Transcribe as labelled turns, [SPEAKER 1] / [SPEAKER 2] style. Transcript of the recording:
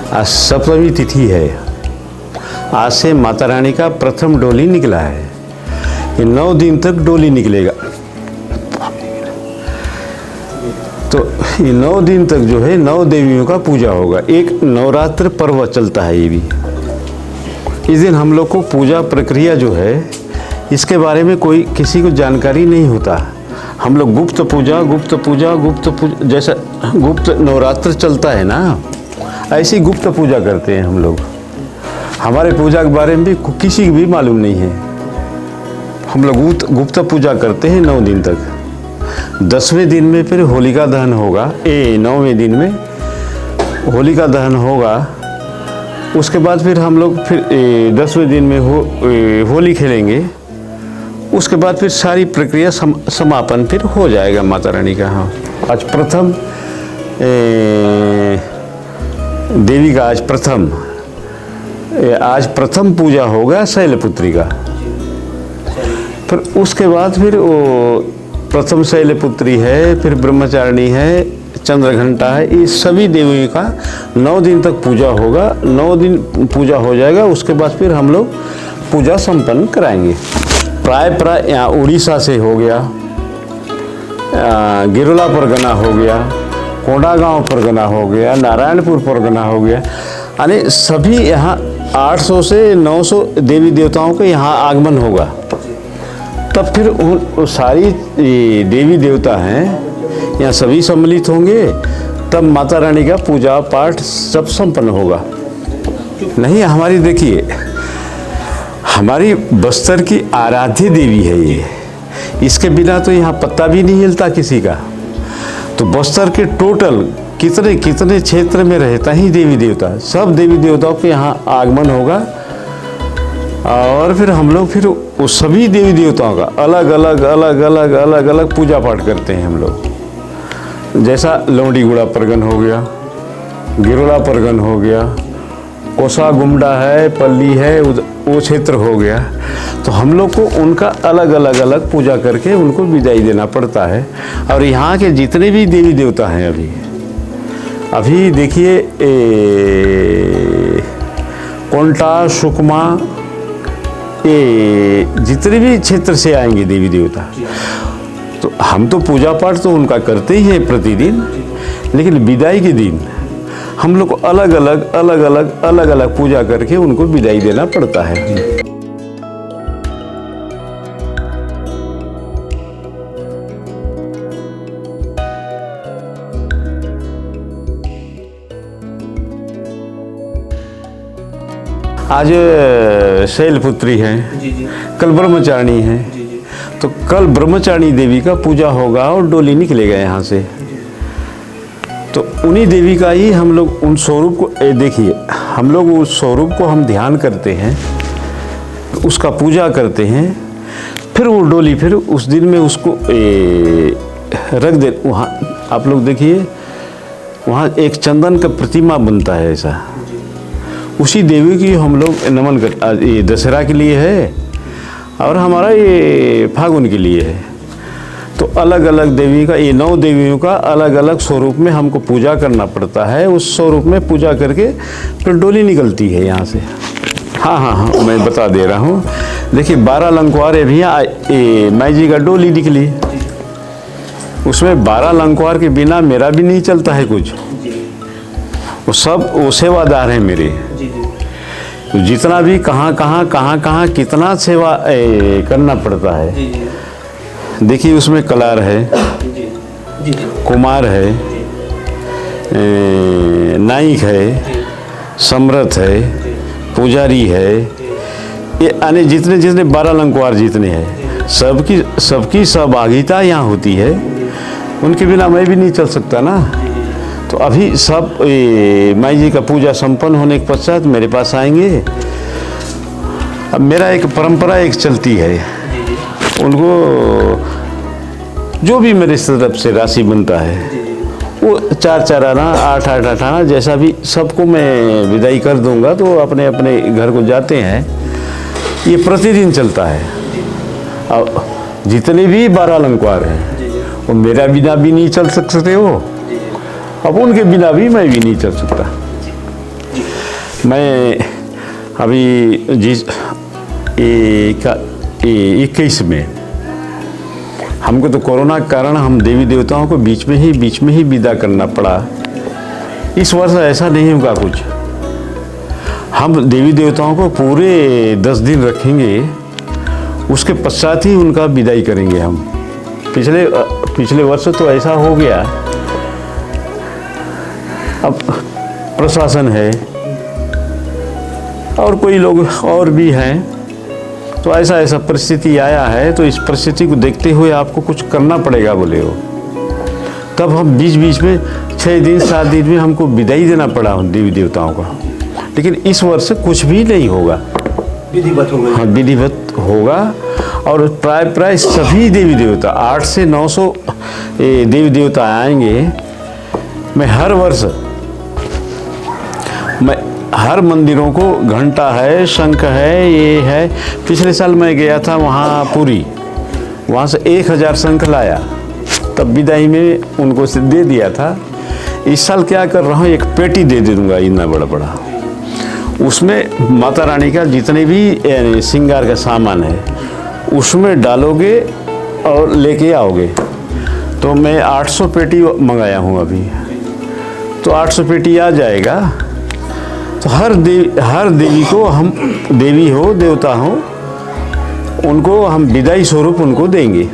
[SPEAKER 1] आज सप्तमी तिथि है। आज से माता रानी का प्रथम डोली निकला है। ये 9 दिन तक डोली निकलेगा। तो ये 9 दिन तक जो है 9 देवियों का पूजा होगा। एक नवरात्र पर्व चलता है ये भी। इस दिन हम लोग को पूजा प्रक्रिया जो है इसके बारे में कोई किसी को जानकारी नहीं होता। हम लोग गुप्त पूजा जैसा गुप्त नवरात्र चलता है ना, ऐसी गुप्त पूजा करते हैं हम लोग। हमारे पूजा के बारे में भी किसी को भी मालूम नहीं है। हम लोग गुप्त पूजा करते हैं 9 दिन तक। 10वें दिन में फिर होलिका दहन होगा। 9वें दिन में होलिका दहन होगा। उसके बाद फिर हम लोग फिर 10वें दिन में होली खेलेंगे। उसके बाद फिर सारी प्रक्रिया समापन फिर हो जाएगा माता रानी का। हाँ, आज प्रथम देवी का आज प्रथम पूजा होगा शैलपुत्री का। फिर उसके बाद फिर वो प्रथम शैलपुत्री है, फिर ब्रह्मचारिणी है, चंद्रघंटा है। ये सभी देवियों का 9 दिन तक पूजा होगा। 9 दिन पूजा हो जाएगा। उसके बाद फिर हम लोग पूजा संपन्न कराएंगे। प्राय यहाँ उड़ीसा से हो गया, गिरोला परगना हो गया, कोंडागांव परगना हो गया, नारायणपुर परगना हो गया, यानी सभी यहाँ 800 से 900 देवी देवताओं का यहाँ आगमन होगा। तब फिर उन सारी देवी देवता हैं यहाँ सभी सम्मिलित होंगे। तब माता रानी का पूजा पाठ सब संपन्न होगा। नहीं, हमारी देखिए, हमारी बस्तर की आराध्य देवी है ये। इसके बिना तो यहाँ पत्ता भी नहीं हिलता किसी का। तो बस्तर के टोटल कितने क्षेत्र में रहता ही देवी देवता, सब देवी देवताओं के यहाँ आगमन होगा। और फिर हम लोग फिर उस सभी देवी देवताओं का अलग अलग पूजा पाठ करते हैं हम लोग। जैसा लौंडीगुड़ा परगन हो गया, गिरोला परगन हो गया, कोसा गुमडा है, पल्ली है, वो क्षेत्र हो गया। तो हम लोग को उनका अलग पूजा करके उनको विदाई देना पड़ता है। और यहाँ के जितने भी देवी देवता हैं अभी देखिए, कोंटा, सुकमा, ये जितने भी क्षेत्र से आएंगे देवी देवता, तो हम तो पूजा पाठ तो उनका करते ही हैं प्रतिदिन, लेकिन विदाई के दिन हम लोग को अलग अलग पूजा करके उनको विदाई देना पड़ता है। आज शैलपुत्री है, कल ब्रह्मचारिणी है। तो कल ब्रह्मचारिणी देवी का पूजा होगा और डोली निकलेगा यहाँ से। तो उन्हीं देवी का ही हम लोग उन स्वरूप को देखिए, हम लोग उस स्वरूप को हम ध्यान करते हैं, उसका पूजा करते हैं। फिर वो डोली फिर उस दिन में उसको रख दे। वहाँ आप लोग देखिए, वहाँ एक चंदन का प्रतिमा बनता है ऐसा। उसी देवी की हम लोग नमन कर, ये दशहरा के लिए है और हमारा ये फागुन के लिए है। तो अलग अलग देवी का, ये 9 देवियों का अलग अलग स्वरूप में हमको पूजा करना पड़ता है। उस स्वरूप में पूजा करके फिर डोली निकलती है यहाँ से। हाँ, मैं बता दे रहा हूँ। देखिए 12 लंकुआर भी माई जी का डोली निकली। उसमें 12 लंकुआर के बिना मेरा भी नहीं चलता है कुछ। वो सेवादार हैं मेरे। तो जितना भी कहाँ कितना सेवा करना पड़ता है। देखिए उसमें कलार है, कुमार है, नाइक है, सम्रत है, पुजारी है, ये आने जितने 12 लंकुआर जितने हैं, सबकी सहभागिता यहाँ होती है। उनके बिना मैं भी नहीं चल सकता ना। तो अभी सब माई जी का पूजा संपन्न होने के पश्चात मेरे पास आएंगे। अब मेरा एक परंपरा चलती है, उनको जो भी मेरे तरफ से राशि बनता है वो 4 आना, 8 आना, जैसा भी सबको मैं विदाई कर दूंगा। तो अपने अपने घर को जाते हैं। ये प्रतिदिन चलता है। अब जितने भी 12 लंकुआर हैं वो मेरा बिना भी नहीं चल सकते हो, अब उनके बिना भी मैं भी नहीं चल सकता। मैं अभी जिस 21 में हमको तो कोरोना के कारण हम देवी देवताओं को बीच में ही विदा करना पड़ा। इस वर्ष ऐसा नहीं होगा कुछ। हम देवी देवताओं को पूरे 10 दिन रखेंगे, उसके पश्चात ही उनका विदाई करेंगे हम। पिछले वर्ष तो ऐसा हो गया। अब प्रशासन है और कोई लोग और भी हैं, तो ऐसा परिस्थिति आया है, तो इस परिस्थिति को देखते हुए आपको कुछ करना पड़ेगा बोले हो। तब हम बीच में 6 दिन 7 दिन में हमको विदाई देना पड़ा उन देवी देवताओं का। लेकिन इस वर्ष कुछ भी नहीं होगा,
[SPEAKER 2] विधिवत होगा।
[SPEAKER 1] हाँ, विधिवत होगा। और प्राय सभी देवी देवता 800 से 900 देवी देवता आएंगे। मैं हर मंदिरों को घंटा है, शंख है, ये है। पिछले साल मैं गया था वहाँ पुरी, वहाँ से 1000 शंख लाया, तब विदाई में उनको से दे दिया था। इस साल क्या कर रहा हूँ, एक पेटी दे दूँगा इतना बड़ा। उसमें माता रानी का जितने भी श्रृंगार का सामान है उसमें डालोगे और लेके आओगे। तो मैं 800 पेटी मंगाया हूँ अभी, तो 800 पेटी आ जाएगा। तो हर देवी को हम, देवी हो देवता हो, उनको हम विदाई स्वरूप उनको देंगे।